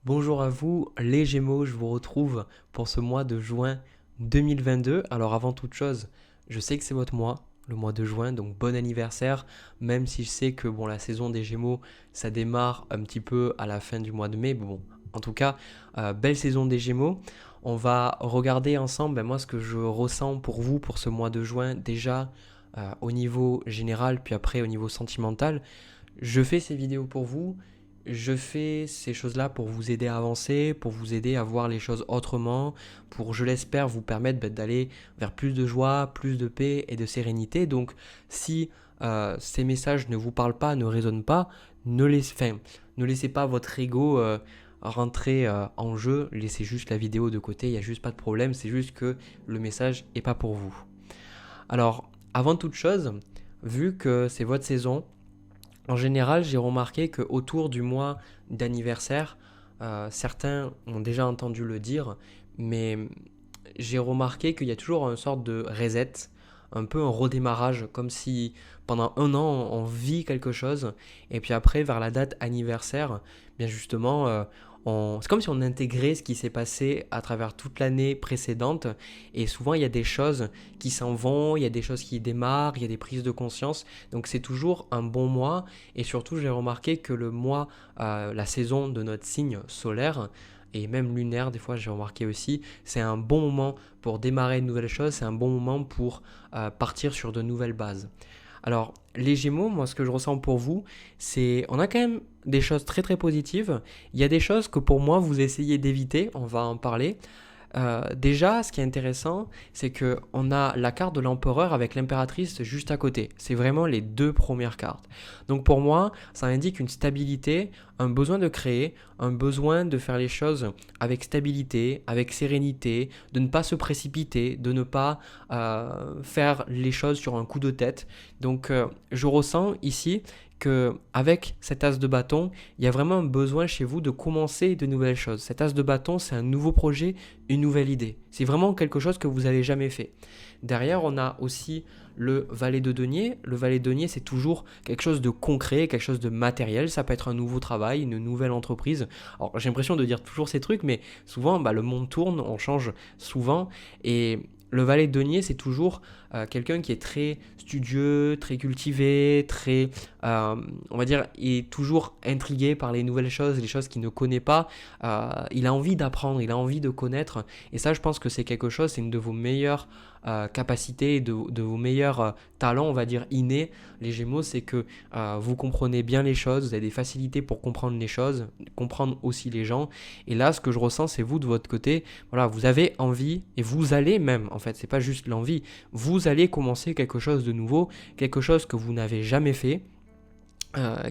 Bonjour à vous les Gémeaux, je vous retrouve pour ce mois de juin 2022. Alors avant toute chose, je sais que c'est votre mois, le mois de juin, donc bon anniversaire, même si je sais que la saison des Gémeaux, ça démarre un petit peu à la fin du mois de mai. Bon, en tout cas, belle saison des Gémeaux. On va regarder ensemble moi ce que je ressens pour vous pour ce mois de juin, déjà au niveau général, puis après au niveau sentimental. Je fais ces vidéos pour vous, je fais ces choses-là pour vous aider à avancer, pour vous aider à voir les choses autrement, pour, je l'espère, vous permettre d'aller vers plus de joie, plus de paix et de sérénité. Donc, si ces messages ne vous parlent pas, ne résonnent pas, ne laissez pas votre ego rentrer en jeu, laissez juste la vidéo de côté, il n'y a juste pas de problème, c'est juste que le message n'est pas pour vous. Alors, avant toute chose, vu que c'est votre saison, en général, j'ai remarqué qu'autour du mois d'anniversaire, certains ont déjà entendu le dire, mais j'ai remarqué qu'il y a toujours une sorte de reset, un peu un redémarrage, comme si pendant un an on vit quelque chose, et puis après, vers la date anniversaire, bien justement, c'est comme si on intégrait ce qui s'est passé à travers toute l'année précédente, et souvent il y a des choses qui s'en vont, il y a des choses qui démarrent, il y a des prises de conscience, donc c'est toujours un bon mois, et surtout j'ai remarqué que le mois, la saison de notre signe solaire, et même lunaire, des fois j'ai remarqué aussi, c'est un bon moment pour démarrer de nouvelles choses, c'est un bon moment pour partir sur de nouvelles bases. Alors, les Gémeaux, moi ce que je ressens pour vous, c'est on a quand même des choses très très positives. Il y a des choses que pour moi vous essayez d'éviter, on va en parler. Déjà, ce qui est intéressant, c'est que on a la carte de l'empereur avec l'impératrice juste à côté. C'est vraiment les deux premières cartes. Donc pour moi, ça indique une stabilité, un besoin de créer, un besoin de faire les choses avec stabilité, avec sérénité, de ne pas se précipiter, de ne pas faire les choses sur un coup de tête. Donc je ressens ici que avec cet as de bâton, il y a vraiment un besoin chez vous de commencer de nouvelles choses. Cet as de bâton, c'est un nouveau projet, une nouvelle idée. C'est vraiment quelque chose que vous n'avez jamais fait. Derrière, on a aussi le valet de denier. Le valet de denier, c'est toujours quelque chose de concret, quelque chose de matériel. Ça peut être un nouveau travail, une nouvelle entreprise. Alors, j'ai l'impression de dire toujours ces trucs, mais souvent, le monde tourne, on change souvent. Et le valet de denier, c'est toujours quelqu'un qui est très studieux, très cultivé, très, on va dire, est toujours intrigué par les nouvelles choses, les choses qu'il ne connaît pas. Il a envie d'apprendre, il a envie de connaître. Et ça, je pense que c'est quelque chose, c'est une de vos meilleures capacités, de vos meilleurs talents, on va dire, innés. Les Gémeaux, c'est que vous comprenez bien les choses, vous avez des facilités pour comprendre les choses, comprendre aussi les gens. Et là, ce que je ressens, c'est vous de votre côté, voilà, vous avez envie et vous allez même, en fait, c'est pas juste l'envie, vous allez commencer quelque chose de nouveau, quelque chose que vous n'avez jamais fait.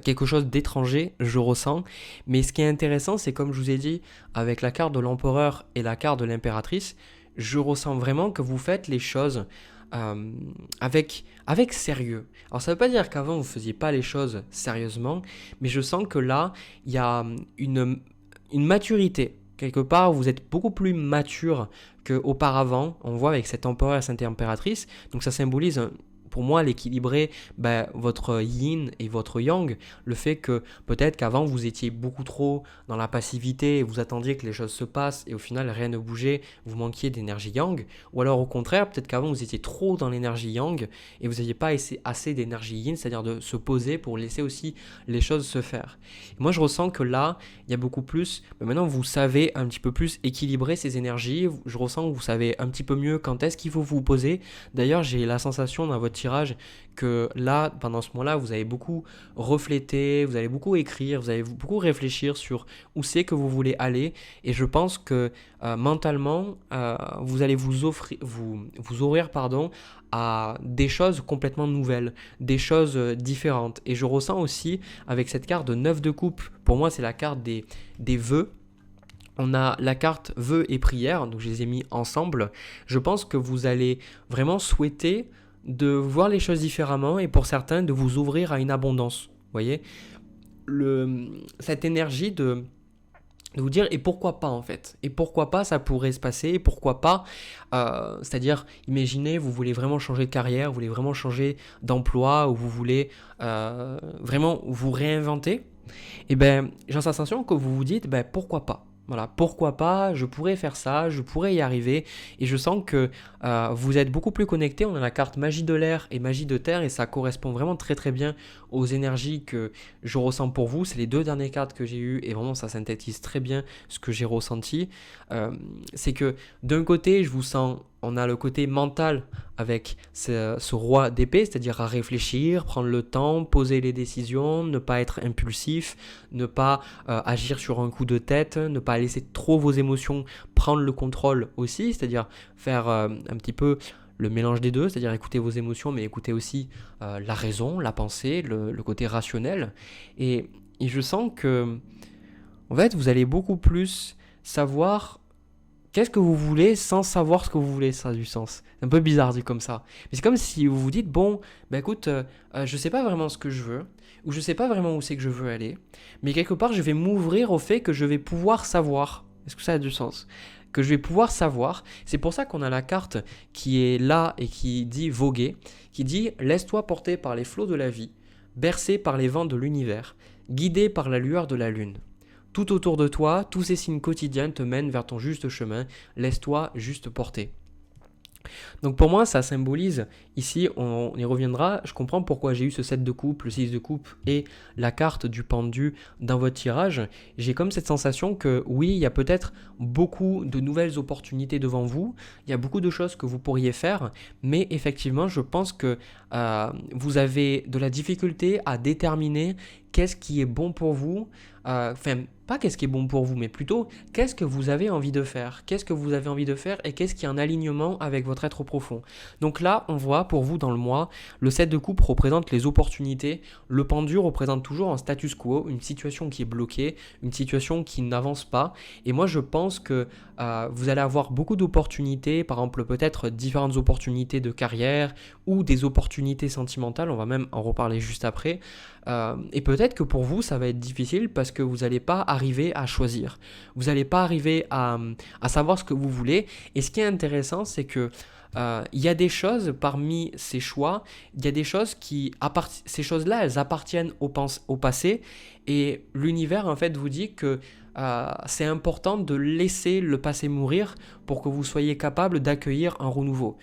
Quelque chose d'étranger, je ressens. Mais ce qui est intéressant, c'est comme je vous ai dit, avec la carte de l'empereur et la carte de l'impératrice, je ressens vraiment que vous faites les choses avec sérieux. Alors ça ne veut pas dire qu'avant vous ne faisiez pas les choses sérieusement, mais je sens que là, il y a une maturité. Quelque part, vous êtes beaucoup plus mature qu'auparavant. On voit avec cet empereur et cette impératrice. Donc ça symbolise pour moi l'équilibrer votre yin et votre yang, le fait que peut-être qu'avant vous étiez beaucoup trop dans la passivité et vous attendiez que les choses se passent et au final rien ne bougeait, vous manquiez d'énergie yang, ou alors au contraire peut-être qu'avant vous étiez trop dans l'énergie yang et vous n'aviez pas assez d'énergie yin, c'est-à-dire de se poser pour laisser aussi les choses se faire. Et moi je ressens que là il y a beaucoup plus, mais maintenant vous savez un petit peu plus équilibrer ces énergies, je ressens que vous savez un petit peu mieux quand est-ce qu'il faut vous poser. D'ailleurs j'ai la sensation dans votre tirage que là, pendant ce moment-là, vous avez beaucoup reflété, vous allez beaucoup écrire, vous allez beaucoup réfléchir sur où c'est que vous voulez aller. Et je pense que mentalement, vous allez vous ouvrir à des choses complètement nouvelles, des choses différentes. Et je ressens aussi avec cette carte de 9 de coupe, pour moi c'est la carte des vœux. On a la carte vœux et prières, donc je les ai mis ensemble. Je pense que vous allez vraiment souhaiter de voir les choses différemment et pour certains de vous ouvrir à une abondance. Vous voyez cette énergie de vous dire et pourquoi pas en fait, et pourquoi pas ça pourrait se passer, et pourquoi pas, c'est-à-dire imaginez vous voulez vraiment changer de carrière, vous voulez vraiment changer d'emploi ou vous voulez vraiment vous réinventer. Et ben, j'ai la sensation que vous vous dites, ben pourquoi pas? Voilà, pourquoi pas, je pourrais faire ça, je pourrais y arriver. Et je sens que vous êtes beaucoup plus connecté. On a la carte magie de l'air et magie de terre et ça correspond vraiment très très bien aux énergies que je ressens pour vous. C'est les deux dernières cartes que j'ai eues et vraiment ça synthétise très bien ce que j'ai ressenti. C'est que d'un côté, je vous sens, on a le côté mental avec ce roi d'épée, c'est-à-dire à réfléchir, prendre le temps, poser les décisions, ne pas être impulsif, ne pas agir sur un coup de tête, ne pas laisser trop vos émotions prendre le contrôle aussi, c'est-à-dire faire un petit peu le mélange des deux, c'est-à-dire écouter vos émotions, mais écouter aussi la raison, la pensée, le côté rationnel. Et je sens que, en fait, vous allez beaucoup plus savoir qu'est-ce que vous voulez sans savoir ce que vous voulez, ça a du sens. C'est un peu bizarre dit comme ça. Mais c'est comme si vous vous dites, bon, ben écoute, je sais pas vraiment ce que je veux, ou je sais pas vraiment où c'est que je veux aller, mais quelque part, je vais m'ouvrir au fait que je vais pouvoir savoir. Est-ce que ça a du sens? Que je vais pouvoir savoir. C'est pour ça qu'on a la carte qui est là et qui dit voguer, qui dit laisse-toi porter par les flots de la vie, bercé par les vents de l'univers, guidé par la lueur de la lune. Tout autour de toi, tous ces signes quotidiens te mènent vers ton juste chemin, laisse-toi juste porter. Donc pour moi, ça symbolise, ici on y reviendra, je comprends pourquoi j'ai eu ce 7 de coupe, le 6 de coupe et la carte du pendu dans votre tirage. J'ai comme cette sensation que oui, il y a peut-être beaucoup de nouvelles opportunités devant vous, il y a beaucoup de choses que vous pourriez faire, mais effectivement, je pense que vous avez de la difficulté à déterminer qu'est-ce qui est bon pour vous, enfin pas qu'est-ce qui est bon pour vous, mais plutôt qu'est-ce que vous avez envie de faire, qu'est-ce que vous avez envie de faire et qu'est-ce qui est en alignement avec votre être profond. Donc là, on voit pour vous dans le mois, le 7 de coupe représente les opportunités, le pendu représente toujours un status quo, une situation qui est bloquée, une situation qui n'avance pas. Et moi, je pense que vous allez avoir beaucoup d'opportunités, par exemple peut-être différentes opportunités de carrière ou des opportunités sentimentales, on va même en reparler juste après. Et peut-être que pour vous, ça va être difficile parce que vous n'allez pas arriver à choisir. Vous n'allez pas arriver à savoir ce que vous voulez. Et ce qui est intéressant, c'est que il y a des choses parmi ces choix, il y a des choses ces choses-là, elles appartiennent au passé. Et l'univers, en fait, vous dit que c'est important de laisser le passé mourir pour que vous soyez capable d'accueillir un renouveau.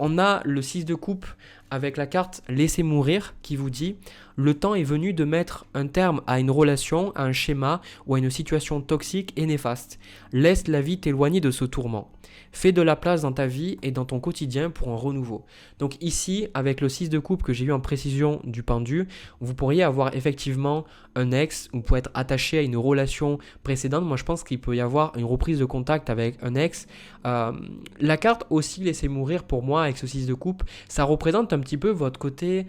On a le 6 de coupe avec la carte Laissez mourir qui vous dit le temps est venu de mettre un terme à une relation, à un schéma ou à une situation toxique et néfaste. Laisse la vie t'éloigner de ce tourment. Fais de la place dans ta vie et dans ton quotidien pour un renouveau. Donc ici, avec le 6 de coupe que j'ai eu en précision du pendu, vous pourriez avoir effectivement un ex, vous pouvez être attaché à une relation précédente. Moi, je pense qu'il peut y avoir une reprise de contact avec un ex. La carte aussi Laissez mourir pour moi avec ce 6 de coupe, ça représente un petit peu votre côté,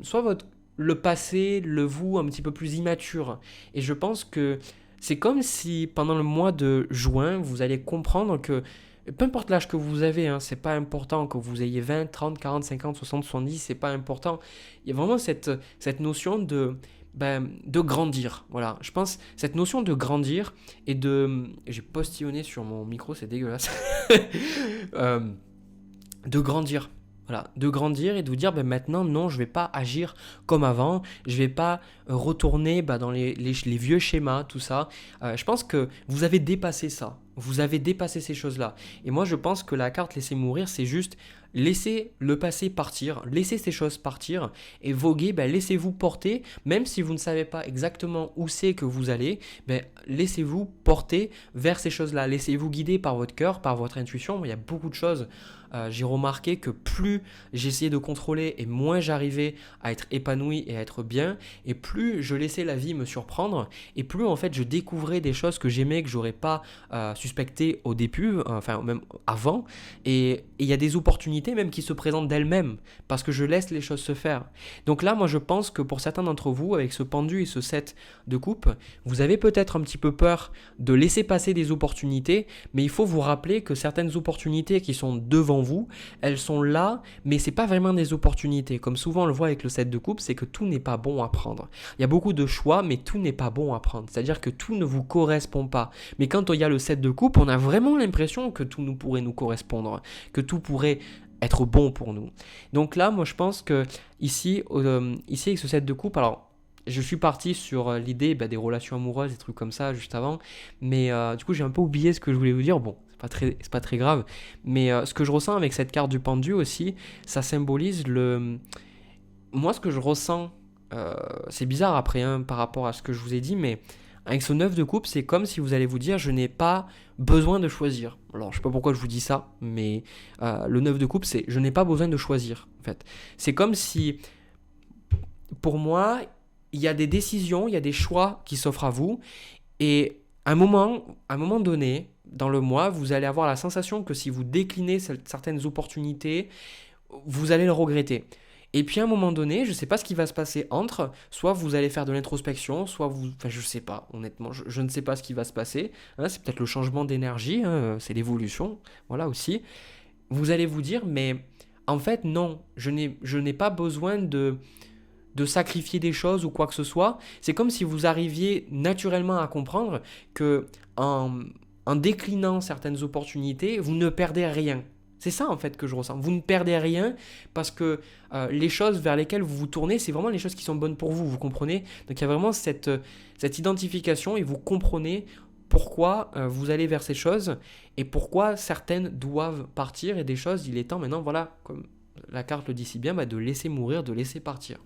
soit le passé, le vous un petit peu plus immature. Et je pense que c'est comme si pendant le mois de juin, vous allez comprendre que peu importe l'âge que vous avez, hein, c'est pas important que vous ayez 20, 30, 40, 50, 60, 70, c'est pas important. Il y a vraiment cette notion de grandir. Voilà, je pense cette notion de grandir et de... J'ai postillonné sur mon micro, c'est dégueulasse. De grandir. Voilà, de grandir et de vous dire maintenant non, je ne vais pas agir comme avant, je ne vais pas retourner dans les vieux schémas, tout ça. Je pense que vous avez dépassé ça, vous avez dépassé ces choses-là. Et moi je pense que la carte Laissez mourir, c'est juste laissez le passé partir, laissez ces choses partir et voguer, laissez-vous porter, même si vous ne savez pas exactement où c'est que vous allez, laissez-vous porter vers ces choses-là, laissez-vous guider par votre cœur, par votre intuition. Il y a beaucoup de choses. J'ai remarqué que plus j'essayais de contrôler et moins j'arrivais à être épanoui et à être bien, et plus je laissais la vie me surprendre, et plus en fait je découvrais des choses que j'aimais, que j'aurais pas suspectées au début, enfin même avant, et il y a des opportunités même qui se présentent d'elles-mêmes, parce que je laisse les choses se faire. Donc là, moi je pense que pour certains d'entre vous, avec ce pendu et ce 7 de coupe, vous avez peut-être un petit peu peur de laisser passer des opportunités, mais il faut vous rappeler que certaines opportunités qui sont devant vous, elles sont là, mais c'est pas vraiment des opportunités. Comme souvent on le voit avec le 7 de coupe, c'est que tout n'est pas bon à prendre. Il y a beaucoup de choix, mais tout n'est pas bon à prendre. C'est-à-dire que tout ne vous correspond pas. Mais quand il y a le 7 de coupe, on a vraiment l'impression que tout pourrait nous correspondre, que tout pourrait être bon pour nous. Donc là, moi je pense que ici avec ce 7 de coupe, alors je suis parti sur l'idée des relations amoureuses, des trucs comme ça juste avant, mais du coup j'ai un peu oublié ce que je voulais vous dire. Bon, c'est pas très grave, mais ce que je ressens avec cette carte du pendu aussi, ça symbolise le... Moi, ce que je ressens, c'est bizarre après par rapport à ce que je vous ai dit, mais avec ce 9 de coupe, c'est comme si vous allez vous dire je n'ai pas besoin de choisir. Alors, je sais pas pourquoi je vous dis ça, mais le 9 de coupe, c'est je n'ai pas besoin de choisir. En fait, c'est comme si, pour moi, il y a des décisions, il y a des choix qui s'offrent à vous, et à un moment donné, dans le mois, vous allez avoir la sensation que si vous déclinez certaines opportunités, vous allez le regretter. Et puis à un moment donné, je ne sais pas ce qui va se passer entre, soit vous allez faire de l'introspection, soit vous... Enfin, je ne sais pas, honnêtement, je ne sais pas ce qui va se passer. Hein, c'est peut-être le changement d'énergie, hein, c'est l'évolution, voilà aussi. Vous allez vous dire, mais en fait, non, je n'ai pas besoin de sacrifier des choses ou quoi que ce soit. C'est comme si vous arriviez naturellement à comprendre que en déclinant certaines opportunités, vous ne perdez rien. C'est ça en fait que je ressens. Vous ne perdez rien parce que les choses vers lesquelles vous vous tournez, c'est vraiment les choses qui sont bonnes pour vous, vous comprenez? Donc il y a vraiment cette identification et vous comprenez pourquoi vous allez vers ces choses et pourquoi certaines doivent partir et des choses, il est temps maintenant, voilà, comme la carte le dit si bien, de laisser mourir, de laisser partir.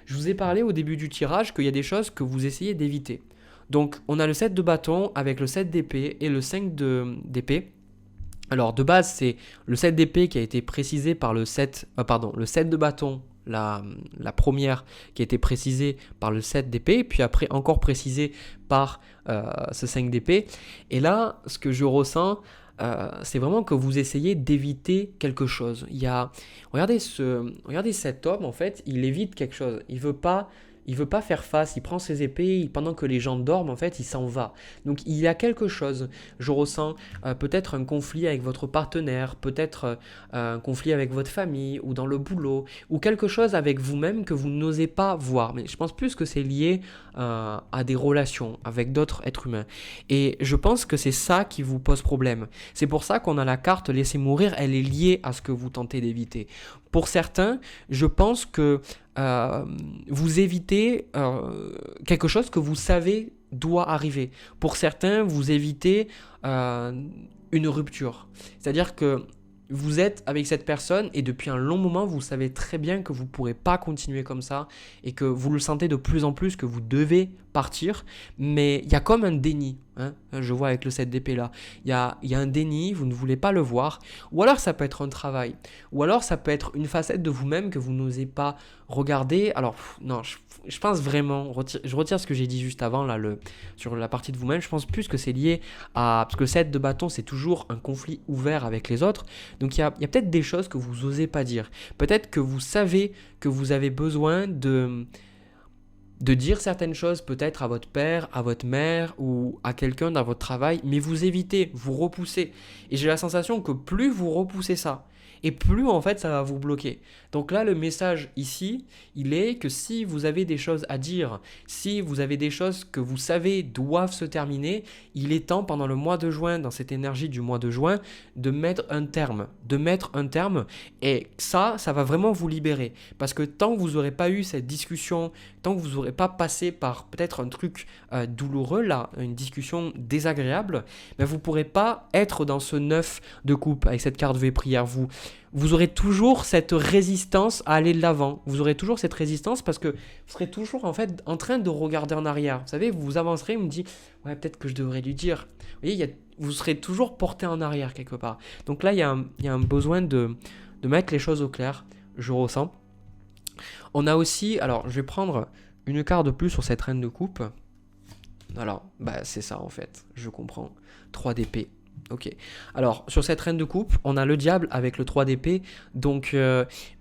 Je vous ai parlé au début du tirage qu'il y a des choses que vous essayez d'éviter. Donc on a le 7 de bâton avec le 7 d'épée et le 5 d'épée. Alors de base c'est le 7 d'épée qui a été précisé par le 7 de bâton, la première qui a été précisée par le 7 d'épée, puis après encore précisé par ce 5 d'épée. Et là ce que je ressens, c'est vraiment que vous essayez d'éviter quelque chose. Regardez cet homme en fait, il évite quelque chose. Il veut pas faire face, il prend ses épées, pendant que les gens dorment, en fait, il s'en va. Donc il y a quelque chose, je ressens peut-être un conflit avec votre partenaire, peut-être un conflit avec votre famille, ou dans le boulot, ou quelque chose avec vous-même que vous n'osez pas voir. Mais je pense plus que c'est lié à des relations avec d'autres êtres humains. Et je pense que c'est ça qui vous pose problème. C'est pour ça qu'on a la carte laisser mourir, elle est liée à ce que vous tentez d'éviter. Pour certains, je pense que vous évitez quelque chose que vous savez doit arriver. Pour certains, vous évitez une rupture. C'est-à-dire que vous êtes avec cette personne et depuis un long moment, vous savez très bien que vous ne pourrez pas continuer comme ça et que vous le sentez de plus en plus que vous devez partir. Mais il y a comme un déni. Hein, je vois avec le 7 d'épée là. Il y a un déni, vous ne voulez pas le voir. Ou alors ça peut être un travail. Ou alors ça peut être une facette de vous-même que vous n'osez pas regarder. Alors non, je pense vraiment, je retire ce que j'ai dit juste avant là, sur la partie de vous-même. Je pense plus que c'est lié à... Parce que le 7 de bâton, c'est toujours un conflit ouvert avec les autres. Donc il y a peut-être des choses que vous n'osez pas dire. Peut-être que vous savez que vous avez besoin de dire certaines choses peut-être à votre père, à votre mère ou à quelqu'un dans votre travail, mais vous évitez, vous repoussez. Et j'ai la sensation que plus vous repoussez ça, et plus en fait ça va vous bloquer. Donc là le message ici, il est que si vous avez des choses à dire, si vous avez des choses que vous savez doivent se terminer, il est temps pendant le mois de juin, dans cette énergie du mois de juin, de mettre un terme. Et ça va vraiment vous libérer. Parce que tant que vous n'aurez pas eu cette discussion, tant que vous n'aurez pas passé par peut-être un truc douloureux, là, une discussion désagréable, vous ne pourrez pas être dans ce 9 de coupe avec cette carte V prière. Vous aurez toujours cette résistance à aller de l'avant. Vous aurez toujours cette résistance parce que vous serez toujours en fait en train de regarder en arrière. Vous savez, vous avancerez, vous me dites, ouais, peut-être que je devrais lui dire. Vous voyez, vous serez toujours porté en arrière quelque part. Donc là, il y a un besoin de mettre les choses au clair, je ressens. On a aussi, alors je vais prendre une carte de plus sur cette reine de coupe. Alors, c'est ça en fait, je comprends. 3 d'épée. Ok. Alors, sur cette reine de coupe, on a le diable avec le 3 d'épée. Donc,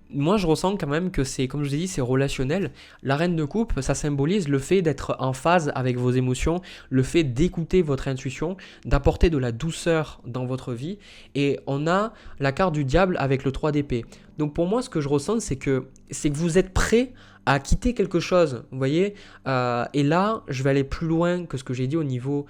moi, je ressens quand même que c'est, comme je vous ai dit, c'est relationnel. La reine de coupe, ça symbolise le fait d'être en phase avec vos émotions, le fait d'écouter votre intuition, d'apporter de la douceur dans votre vie. Et on a la carte du diable avec le 3 d'épée. Donc, pour moi, ce que je ressens, c'est que vous êtes prêt à quitter quelque chose, vous voyez. Et là, je vais aller plus loin que ce que j'ai dit au niveau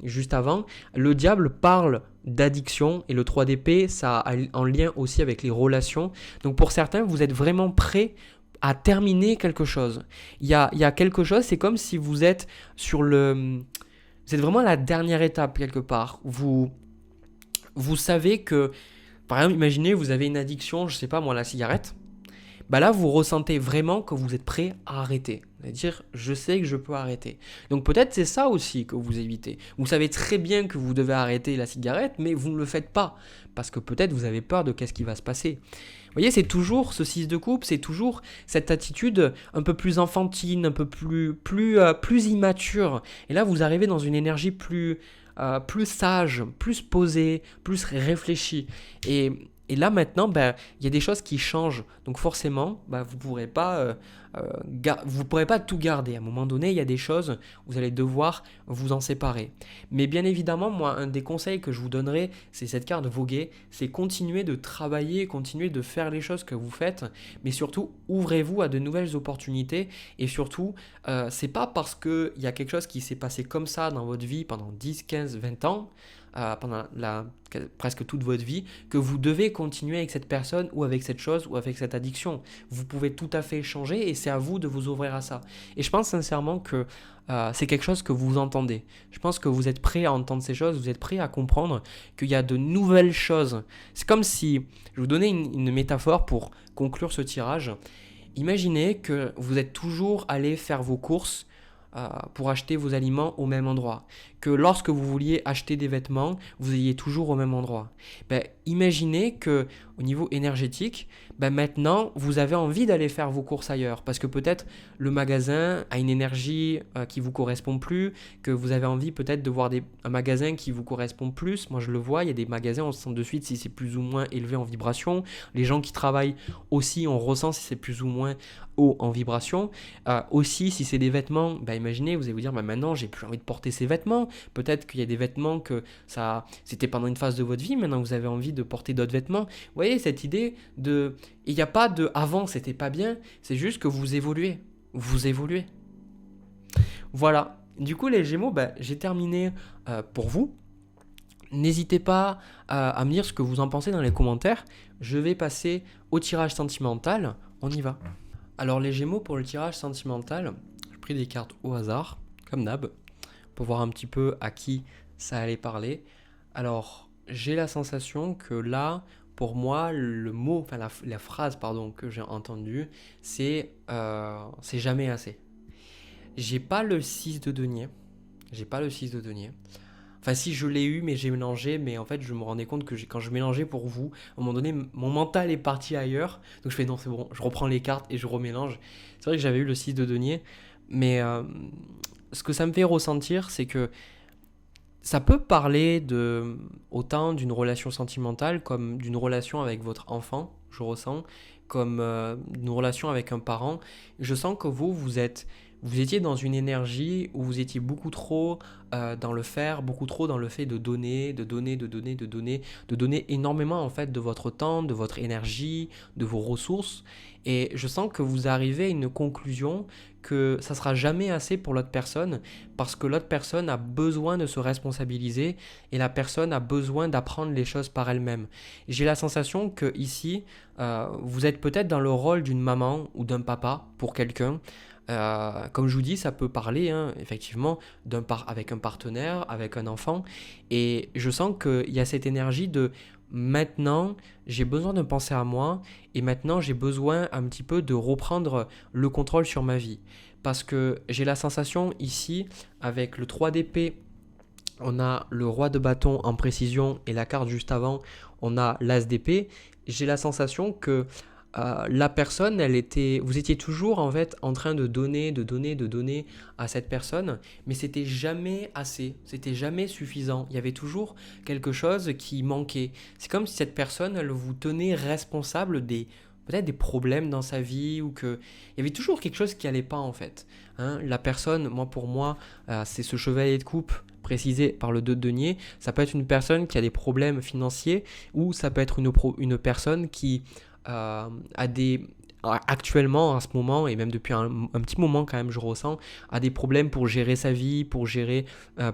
juste avant. Le diable parle d'addiction et le 3 d'épée, ça a en lien aussi avec les relations. Donc pour certains, vous êtes vraiment prêt à terminer quelque chose. Il y a quelque chose, c'est comme si vous êtes vous êtes vraiment à la dernière étape quelque part. Vous savez que, par exemple, imaginez, vous avez une addiction, je sais pas moi, la cigarette. Bah là, vous ressentez vraiment que vous êtes prêt à arrêter. C'est-à-dire, je sais que je peux arrêter. Donc peut-être c'est ça aussi que vous évitez. Vous savez très bien que vous devez arrêter la cigarette, mais vous ne le faites pas. Parce que peut-être vous avez peur de qu'est-ce qui va se passer. Vous voyez, c'est toujours ce 6 de coupe, c'est toujours cette attitude un peu plus enfantine, un peu plus immature. Et là, vous arrivez dans une énergie plus sage, plus posée, plus réfléchie. Et là maintenant, ben, il y a des choses qui changent. Donc forcément, ben, vous pourrez pas tout garder. À un moment donné, il y a des choses, vous allez devoir vous en séparer. Mais bien évidemment, moi, un des conseils que je vous donnerai, c'est cette carte Voguer, c'est continuer de travailler, continuer de faire les choses que vous faites, mais surtout, ouvrez-vous à de nouvelles opportunités. Et surtout, c'est pas parce qu'il y a quelque chose qui s'est passé comme ça dans votre vie pendant 10, 15, 20 ans, pendant presque toute votre vie, que vous devez continuer avec cette personne ou avec cette chose ou avec cette addiction. Vous pouvez tout à fait changer et c'est à vous de vous ouvrir à ça. Et je pense sincèrement que c'est quelque chose que vous entendez. Je pense que vous êtes prêt à entendre ces choses, vous êtes prêt à comprendre qu'il y a de nouvelles choses. C'est comme si, je vous donnais une métaphore pour conclure ce tirage. Imaginez que vous êtes toujours allé faire vos courses pour acheter vos aliments au même endroit. Que lorsque vous vouliez acheter des vêtements, vous ayez toujours au même endroit. Ben, imaginez que au niveau énergétique, ben maintenant, vous avez envie d'aller faire vos courses ailleurs. Parce que peut-être le magasin a une énergie qui ne vous correspond plus, que vous avez envie peut-être de voir un magasin qui vous correspond plus. Moi, je le vois, il y a des magasins, on sent de suite si c'est plus ou moins élevé en vibration. Les gens qui travaillent aussi, on ressent si c'est plus ou moins haut en vibration. Aussi, si c'est des vêtements, ben imaginez, vous allez vous dire, ben maintenant, j'ai plus envie de porter ces vêtements. Peut-être qu'il y a des vêtements que c'était pendant une phase de votre vie, maintenant vous avez envie de porter d'autres vêtements. Vous voyez cette idée de... Il n'y a pas de avant c'était pas bien, c'est juste que vous évoluez. Vous évoluez. Voilà. Du coup les Gémeaux, j'ai terminé pour vous. N'hésitez pas à me dire ce que vous en pensez dans les commentaires. Je vais passer au tirage sentimental. On y va. Alors les Gémeaux, pour le tirage sentimental, j'ai pris des cartes au hasard, comme d'hab, pour voir un petit peu à qui ça allait parler. Alors, j'ai la sensation que là, pour moi, le mot, enfin la phrase pardon, que j'ai entendue, c'est jamais assez. J'ai pas le 6 de denier. J'ai pas le 6 de denier. Enfin, si je l'ai eu, mais j'ai mélangé, mais en fait, je me rendais compte que quand je mélangeais pour vous, à un moment donné, mon mental est parti ailleurs. Donc, je fais non, c'est bon, je reprends les cartes et je remélange. C'est vrai que j'avais eu le 6 de denier, mais ce que ça me fait ressentir, c'est que ça peut parler autant d'une relation sentimentale comme d'une relation avec votre enfant, je ressens, comme d'une relation avec un parent. Je sens que vous étiez dans une énergie où vous étiez beaucoup trop dans le faire, beaucoup trop dans le fait de donner, de donner énormément en fait de votre temps, de votre énergie, de vos ressources. Et je sens que vous arrivez à une conclusion que ça sera jamais assez pour l'autre personne parce que l'autre personne a besoin de se responsabiliser et la personne a besoin d'apprendre les choses par elle-même. J'ai la sensation que ici, vous êtes peut-être dans le rôle d'une maman ou d'un papa pour quelqu'un. Comme je vous dis, ça peut parler effectivement avec un partenaire, avec un enfant. Et je sens qu'il y a cette énergie de maintenant, j'ai besoin de penser à moi et maintenant, j'ai besoin un petit peu de reprendre le contrôle sur ma vie. Parce que j'ai la sensation ici, avec le 3 d'épée, on a le roi de bâton en précision et la carte juste avant, on a l'as d'épée. J'ai la sensation que la personne, vous étiez toujours en fait en train de donner à cette personne, mais c'était jamais assez, c'était jamais suffisant. Il y avait toujours quelque chose qui manquait. C'est comme si cette personne, elle vous tenait responsable peut-être des problèmes dans sa vie ou que il y avait toujours quelque chose qui allait pas en fait. La personne, pour moi, c'est ce chevalier de coupe précisé par le 2 de denier. Ça peut être une personne qui a des problèmes financiers ou ça peut être une personne qui actuellement en ce moment et même depuis un petit moment quand même je ressens a des problèmes pour gérer sa vie, pour gérer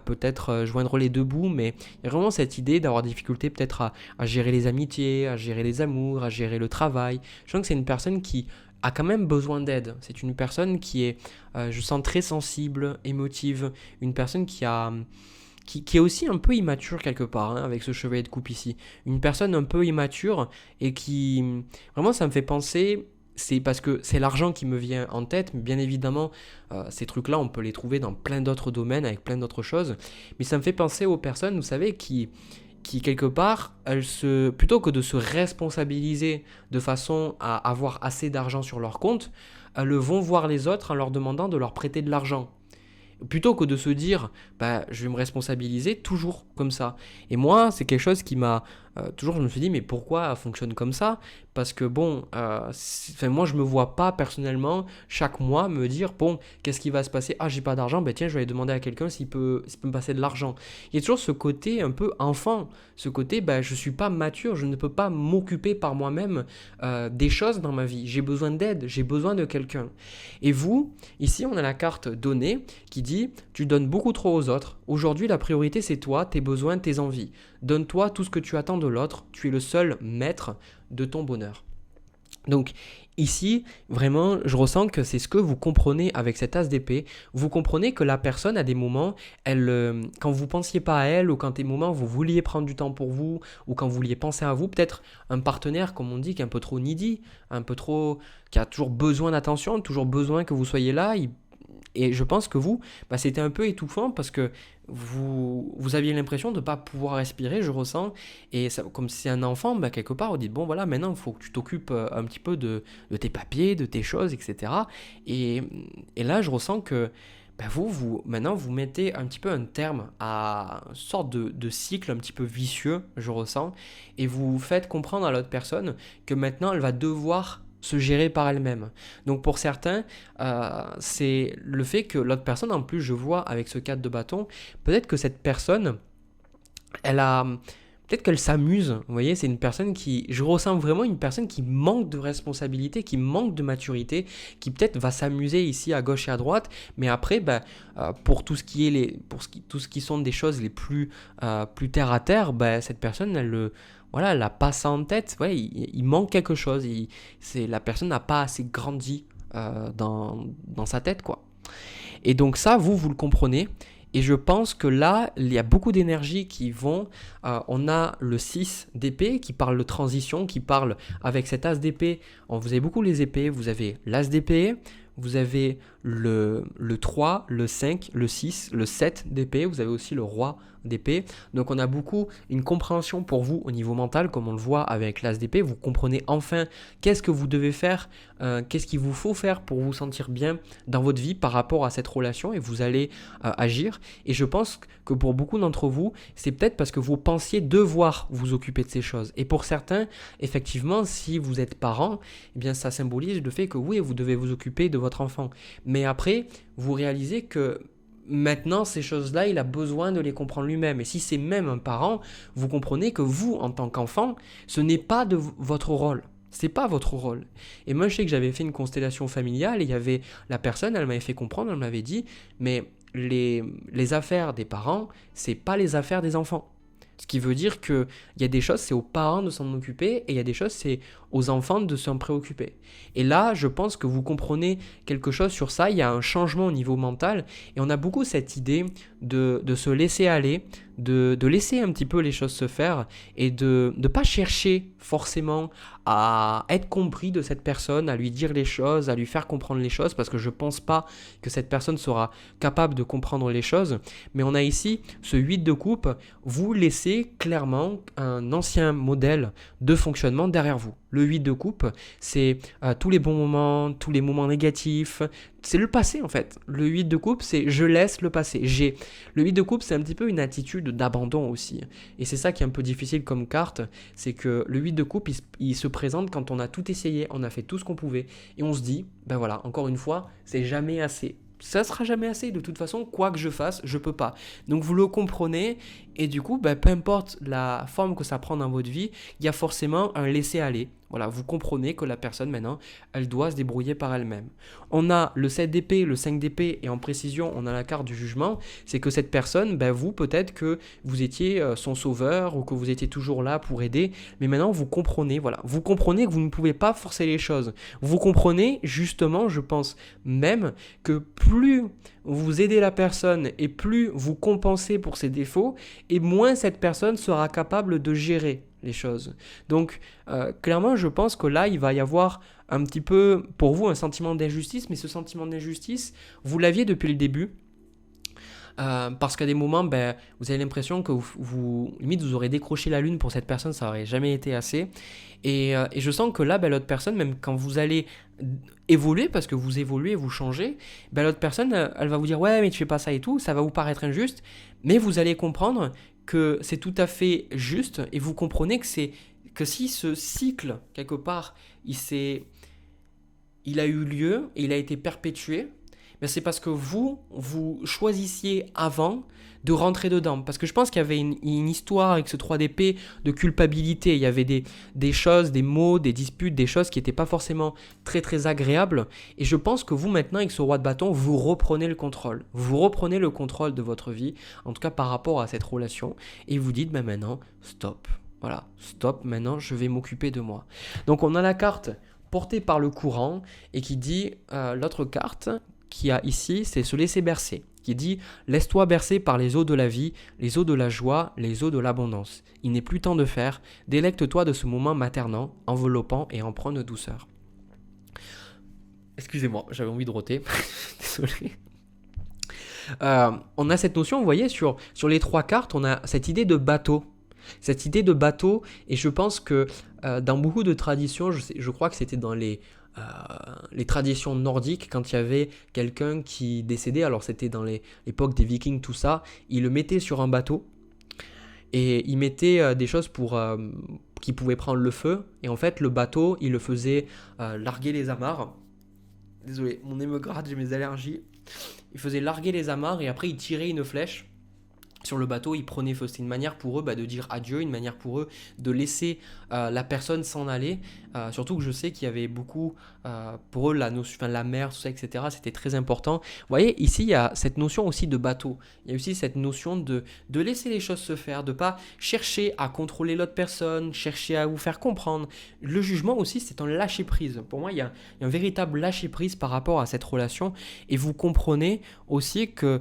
peut-être joindre les deux bouts, mais il y a vraiment cette idée d'avoir des difficultés peut-être à gérer les amitiés, à gérer les amours, à gérer le travail. Je sens que c'est une personne qui a quand même besoin d'aide. C'est une personne qui est, je sens, très sensible, émotive, une personne qui est aussi un peu immature quelque part, hein, avec ce chevalier de coupe ici. Une personne un peu immature et qui, vraiment, ça me fait penser, c'est parce que c'est l'argent qui me vient en tête, mais bien évidemment, ces trucs-là, on peut les trouver dans plein d'autres domaines, avec plein d'autres choses, mais ça me fait penser aux personnes, vous savez, qui quelque part, plutôt que de se responsabiliser de façon à avoir assez d'argent sur leur compte, elles vont voir les autres en leur demandant de leur prêter de l'argent. Plutôt que de se dire, bah, je vais me responsabiliser toujours comme ça. Et moi, c'est quelque chose qui m'a... toujours, je me suis dit, mais pourquoi elle fonctionne comme ça? Parce que bon, moi, je me vois pas personnellement chaque mois me dire, bon, qu'est-ce qui va se passer? Ah, j'ai pas d'argent, ben tiens, je vais aller demander à quelqu'un s'il peut me passer de l'argent. Il y a toujours ce côté un peu enfant, ce côté, ben, je suis pas mature, je ne peux pas m'occuper par moi-même des choses dans ma vie. J'ai besoin d'aide, j'ai besoin de quelqu'un. Et vous, ici, on a la carte donnée qui dit, tu donnes beaucoup trop aux autres. Aujourd'hui, la priorité, c'est toi, tes besoins, tes envies. Donne-toi tout ce que tu attends de l'autre. Tu es le seul maître de ton bonheur. Donc ici, vraiment, je ressens que c'est ce que vous comprenez avec cet as d'épée. Vous comprenez que la personne, à des moments, quand vous ne pensiez pas à elle, ou quand des moments vous vouliez prendre du temps pour vous, ou quand vous vouliez penser à vous, peut-être un partenaire, comme on dit, qui est un peu trop needy, un peu trop, qui a toujours besoin d'attention, toujours besoin que vous soyez là. Et je pense que vous, bah, c'était un peu étouffant parce que vous aviez l'impression de ne pas pouvoir respirer, je ressens. Et ça, comme si c'est un enfant, bah, quelque part, vous dites, bon voilà, maintenant il faut que tu t'occupes un petit peu de tes papiers, de tes choses, etc. Et, et là, je ressens que bah, maintenant, vous mettez un petit peu un terme à une sorte de cycle un petit peu vicieux, je ressens. Et vous faites comprendre à l'autre personne que maintenant, elle va devoir se gérer par elle-même. Donc pour certains, c'est le fait que l'autre personne, en plus je vois avec ce 4 de bâton, peut-être que cette personne, elle a... Peut-être qu'elle s'amuse, vous voyez, c'est une personne qui, je ressens vraiment une personne qui manque de responsabilité, qui manque de maturité, qui peut-être va s'amuser ici à gauche et à droite, mais après, bah, pour tout ce qui est tout ce qui sont des choses les plus terre à terre, bah, cette personne, voilà, elle n'a pas ça en tête, ouais, il manque quelque chose, la personne n'a pas assez grandi dans sa tête, quoi. Et donc ça, vous le comprenez. Et je pense que là, il y a beaucoup d'énergie qui vont. On a le 6 d'épée qui parle de transition, qui parle avec cet as d'épée. Vous avez beaucoup les épées, vous avez l'as d'épée, vous avez le 3, le 5, le 6, le 7 d'épée, vous avez aussi le roi d'épée. Donc on a beaucoup une compréhension pour vous au niveau mental, comme on le voit avec l'as d'épée. Vous comprenez enfin qu'est-ce que vous devez faire, qu'est-ce qu'il vous faut faire pour vous sentir bien dans votre vie par rapport à cette relation, et vous allez agir. Et je pense que pour beaucoup d'entre vous, c'est peut-être parce que vous pensiez devoir vous occuper de ces choses. Et pour certains, effectivement, si vous êtes parent, eh bien ça symbolise le fait que oui, vous devez vous occuper de votre enfant. Mais après, vous réalisez que maintenant, ces choses-là, il a besoin de les comprendre lui-même. Et si c'est même un parent, vous comprenez que vous, en tant qu'enfant, ce n'est pas de votre rôle. C'est pas votre rôle. Et moi, je sais que j'avais fait une constellation familiale et il y avait la personne, elle m'avait fait comprendre, elle m'avait dit, mais les affaires des parents, c'est pas les affaires des enfants. Ce qui veut dire qu'il y a des choses, c'est aux parents de s'en occuper, et il y a des choses, c'est aux enfants de s'en préoccuper. Et là, je pense que vous comprenez quelque chose sur ça, il y a un changement au niveau mental, et on a beaucoup cette idée de se laisser aller, de laisser un petit peu les choses se faire, et de ne pas chercher forcément à être compris de cette personne, à lui dire les choses, à lui faire comprendre les choses, parce que je ne pense pas que cette personne sera capable de comprendre les choses. Mais on a ici ce 8 de coupe, vous laissez clairement un ancien modèle de fonctionnement derrière vous. Le 8 de coupe, c'est tous les bons moments, tous les moments négatifs, c'est le passé en fait. Le 8 de coupe, c'est je laisse le passé. Le 8 de coupe, c'est un petit peu une attitude d'abandon aussi. Et c'est ça qui est un peu difficile comme carte, c'est que le 8 de coupe, il se présente quand on a tout essayé, on a fait tout ce qu'on pouvait, et on se dit, ben voilà, encore une fois, c'est jamais assez. Ça sera jamais assez, de toute façon, quoi que je fasse, je peux pas. Donc vous le comprenez, et du coup, peu importe la forme que ça prend dans votre vie, il y a forcément un laisser-aller. Voilà, vous comprenez que la personne maintenant, elle doit se débrouiller par elle-même. On a le 7 d'épée, le 5 d'épée et en précision, on a la carte du jugement. C'est que cette personne, vous, peut-être que vous étiez son sauveur ou que vous étiez toujours là pour aider. Mais maintenant, vous comprenez, voilà. Vous comprenez que vous ne pouvez pas forcer les choses. Vous comprenez, justement, je pense même que plus vous aidez la personne et plus vous compensez pour ses défauts, et moins cette personne sera capable de gérer les choses. Donc, clairement, je pense que là, il va y avoir un petit peu, pour vous, un sentiment d'injustice, mais ce sentiment d'injustice, vous l'aviez depuis le début. Parce qu'à des moments, vous avez l'impression que limite, vous aurez décroché la lune pour cette personne, ça n'aurait jamais été assez. Et je sens que là, l'autre personne, même quand vous allez évoluer, parce que vous évoluez, vous changez, l'autre personne, elle va vous dire « Ouais, mais tu fais pas ça et tout », ça va vous paraître injuste, mais vous allez comprendre que c'est tout à fait juste, et vous comprenez que si ce cycle, quelque part, il a eu lieu et il a été perpétué, c'est parce que vous choisissiez avant de rentrer dedans. Parce que je pense qu'il y avait une histoire avec ce 3 d'épée de culpabilité. Il y avait des choses, des mots, des disputes, des choses qui n'étaient pas forcément très très agréables. Et je pense que vous maintenant, avec ce roi de bâton, vous reprenez le contrôle. Vous reprenez le contrôle de votre vie, en tout cas par rapport à cette relation. Et vous dites, maintenant, stop. Voilà, stop, maintenant je vais m'occuper de moi. Donc on a la carte portée par le courant et qui dit, l'autre carte qu'il y a ici, c'est se laisser bercer, qui dit « Laisse-toi bercer par les eaux de la vie, les eaux de la joie, les eaux de l'abondance. Il n'est plus temps de faire, délecte-toi de ce moment maternant, enveloppant et empreint de douceur. » Excusez-moi, j'avais envie de roter, désolé. On a cette notion, vous voyez, sur les 3 cartes, on a cette idée de bateau. Cette idée de bateau, et je pense que dans beaucoup de traditions, je crois que c'était dans les traditions nordiques, quand il y avait quelqu'un qui décédait, alors c'était dans l'époque des Vikings, tout ça, ils le mettaient sur un bateau et ils mettaient des choses pour qui pouvaient prendre le feu, et en fait le bateau, il le faisait larguer les amarres. Désolé, mon nez me gratte, j'ai mes allergies. Il faisait larguer les amarres et après il tirait une flèche sur le bateau, ils prenaient feu. C'était une manière pour eux de dire adieu, une manière pour eux de laisser la personne s'en aller. Surtout que je sais qu'il y avait beaucoup, pour eux, la mer, tout ça, etc. C'était très important. Vous voyez, ici, il y a cette notion aussi de bateau. Il y a aussi cette notion de laisser les choses se faire, de ne pas chercher à contrôler l'autre personne, chercher à vous faire comprendre. Le jugement aussi, c'est un lâcher-prise. Pour moi, il y a un véritable lâcher-prise par rapport à cette relation. Et vous comprenez aussi que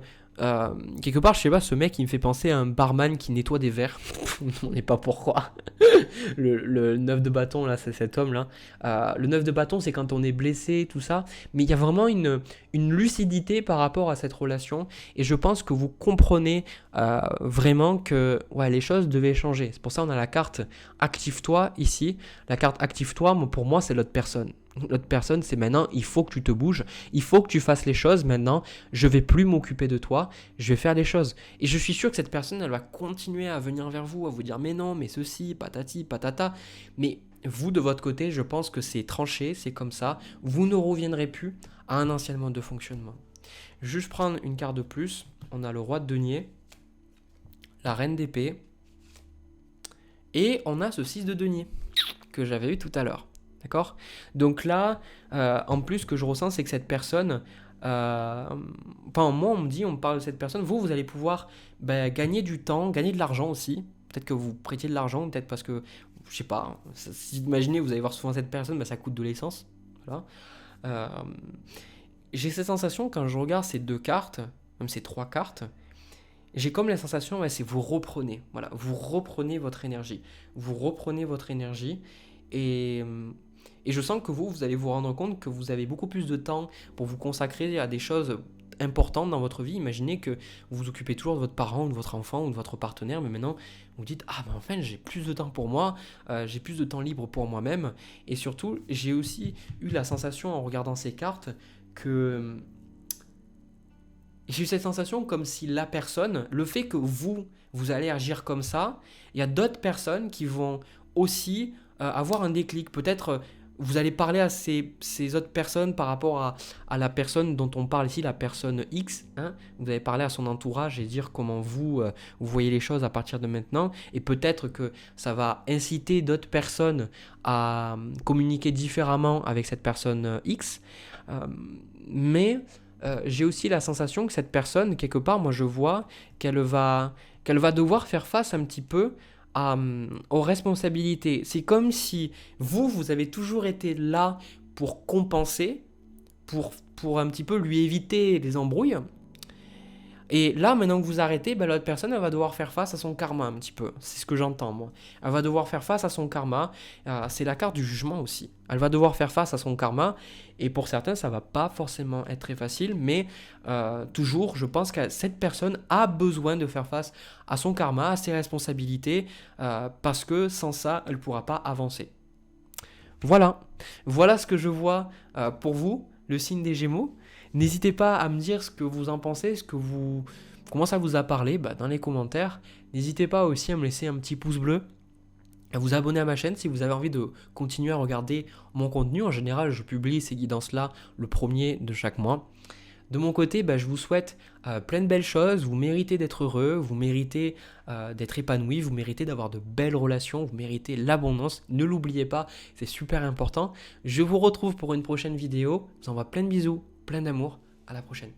quelque part, je sais pas, ce mec il me fait penser à un barman qui nettoie des verres. Je ne sais pas pourquoi. le 9 de bâton là, c'est cet homme là. Le 9 de bâton, c'est quand on est blessé, tout ça. Mais il y a vraiment une lucidité par rapport à cette relation. Et je pense que vous comprenez vraiment que les choses devaient changer. C'est pour ça qu'on a la carte active-toi ici. La carte active-toi, pour moi, c'est l'autre personne. L'autre personne, c'est maintenant, il faut que tu te bouges, il faut que tu fasses les choses maintenant, je vais plus m'occuper de toi, je vais faire les choses. Et je suis sûr que cette personne, elle va continuer à venir vers vous, à vous dire mais non, mais ceci, patati, patata. Mais vous, de votre côté, je pense que c'est tranché, c'est comme ça, vous ne reviendrez plus à un ancien mode de fonctionnement. Juste prendre une carte de plus, on a le roi de denier, la reine d'épée, et on a ce 6 de denier que j'avais eu tout à l'heure. D'accord ? Donc là, en plus, ce que je ressens, c'est que cette personne, moi, on me parle de cette personne, vous allez pouvoir gagner du temps, gagner de l'argent aussi. Peut-être que vous prêtiez de l'argent, peut-être parce que, je sais pas, si imaginez, vous allez voir souvent cette personne, ça coûte de l'essence. Voilà. J'ai cette sensation, quand je regarde ces 2 cartes, même ces 3 cartes, j'ai comme la sensation, c'est vous reprenez. Voilà, vous reprenez votre énergie. Vous reprenez votre énergie et je sens que vous allez vous rendre compte que vous avez beaucoup plus de temps pour vous consacrer à des choses importantes dans votre vie. Imaginez que vous vous occupez toujours de votre parent ou de votre enfant ou de votre partenaire, mais maintenant vous dites « Ah, enfin, j'ai plus de temps pour moi, j'ai plus de temps libre pour moi-même. » Et surtout, j'ai aussi eu la sensation en regardant ces cartes que j'ai eu cette sensation comme si la personne, le fait que vous allez agir comme ça, il y a d'autres personnes qui vont aussi avoir un déclic. Peut-être vous allez parler à ces autres personnes par rapport à la personne dont on parle ici, la personne X. Hein. Vous allez parler à son entourage et dire comment vous voyez les choses à partir de maintenant. Et peut-être que ça va inciter d'autres personnes à communiquer différemment avec cette personne X. Mais j'ai aussi la sensation que cette personne, quelque part, moi je vois qu'elle va devoir faire face un petit peu aux responsabilités. C'est comme si vous avez toujours été là pour compenser, pour un petit peu lui éviter les embrouilles. Et là, maintenant que vous arrêtez, ben, l'autre personne, elle va devoir faire face à son karma un petit peu. C'est ce que j'entends, moi. Elle va devoir faire face à son karma. C'est la carte du jugement aussi. Elle va devoir faire face à son karma. Et pour certains, ça va pas forcément être très facile. Mais toujours, je pense que cette personne a besoin de faire face à son karma, à ses responsabilités. Parce que sans ça, elle ne pourra pas avancer. Voilà. Voilà ce que je vois pour vous, le signe des Gémeaux. N'hésitez pas à me dire ce que vous en pensez, comment ça vous a parlé dans les commentaires. N'hésitez pas aussi à me laisser un petit pouce bleu, à vous abonner à ma chaîne si vous avez envie de continuer à regarder mon contenu. En général, je publie ces guidances-là le premier de chaque mois. De mon côté, je vous souhaite plein de belles choses. Vous méritez d'être heureux, vous méritez d'être épanoui, vous méritez d'avoir de belles relations, vous méritez l'abondance. Ne l'oubliez pas, c'est super important. Je vous retrouve pour une prochaine vidéo. Je vous envoie plein de bisous, plein d'amour. À la prochaine.